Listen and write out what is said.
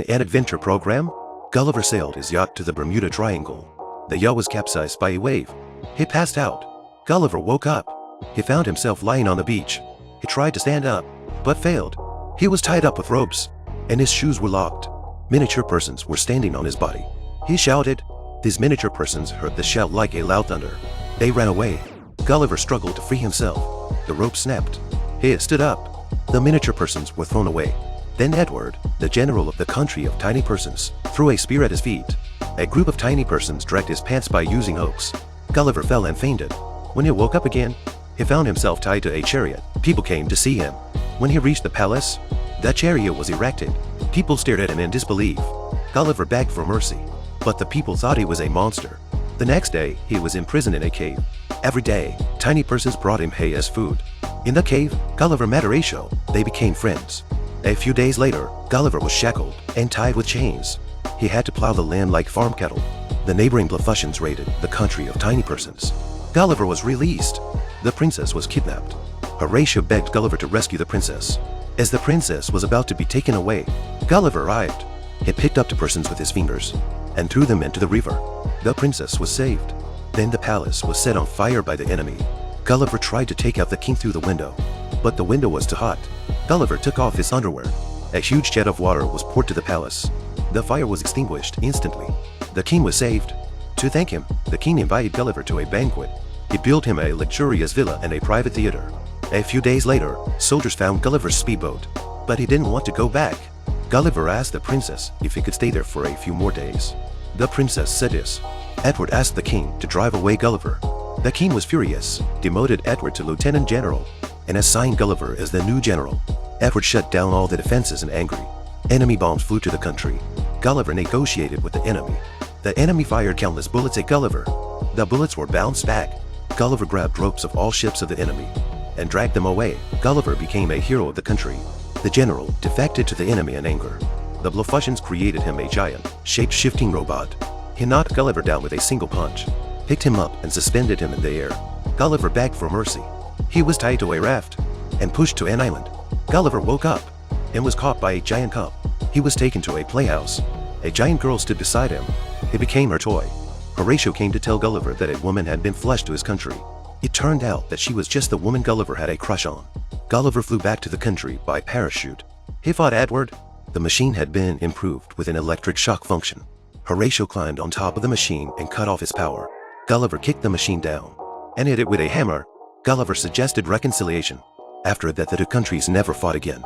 an adventure program, Gulliver sailed his yacht to the Bermuda Triangle. The yacht was capsized by a wave. He passed out. Gulliver woke up. He found himself lying on the beach. He tried to stand up, but failed. He was tied up with ropes, and his shoes were locked. Miniature persons were standing on his body. He shouted. These miniature persons heard the shout like a loud thunder. They ran away. Gulliver struggled to free himself. The rope snapped. He stood up. The miniature persons were thrown away. Then Edward, the general of the country of tiny persons, threw a spear at his feet. A group of tiny persons dragged his pants by using hooks. Gulliver fell and fainted. When he woke up again, he found himself tied to a chariot. People came to see him. When he reached the palace, the chariot was erected. People stared at him in disbelief. Gulliver begged for mercy, but the people thought he was a monster. The next day, he was imprisoned in a cave. Every day, tiny persons brought him hay as food. In the cave, Gulliver met Horatio. They became friends. A few days later, Gulliver was shackled and tied with chains. He had to plow the land like farm cattle. The neighboring Blefuscians raided the country of tiny persons. Gulliver was released. The princess was kidnapped. Horatio begged Gulliver to rescue the princess. As the princess was about to be taken away, Gulliver arrived. He picked up the persons with his fingers and threw them into the river. The princess was saved. Then the palace was set on fire by the enemy. Gulliver tried to take out the king through the window, but the window was too hot. Gulliver took off his underwear. A huge jet of water was poured to the palace. The fire was extinguished instantly. The king was saved. To thank him, the king invited Gulliver to a banquet. He built him a luxurious villa and a private theater. A few days later, soldiers found Gulliver's speedboat, but he didn't want to go back. Gulliver asked the princess if he could stay there for a few more days. The princess said yes. Edward asked the king to drive away Gulliver. The king was furious, demoted Edward to lieutenant general, and assigned Gulliver as the new general. Edward shut down all the defenses in anger. Enemy bombs flew to the country. Gulliver negotiated with the enemy. The enemy fired countless bullets at Gulliver. The bullets were bounced back. Gulliver grabbed ropes of all ships of the enemy and dragged them away. Gulliver became a hero of the country. The general defected to the enemy in anger. The Blefuscians created him a giant, shape-shifting robot. He knocked Gulliver down with a single punch, picked him up and suspended him in the air. Gulliver begged for mercy. He was tied to a raft and pushed to an island. Gulliver woke up and was caught by a giant cup. He was taken to a playhouse. A giant girl stood beside him. He became her toy. Horatio came to tell Gulliver that a woman had been flushed to his country. It turned out that she was just the woman Gulliver had a crush on. Gulliver flew back to the country by parachute. He fought Edward. The machine had been improved with an electric shock function. Horatio climbed on top of the machine and cut off its power. Gulliver kicked the machine down and hit it with a hammer. Gulliver suggested reconciliation. After that, the two countries never fought again.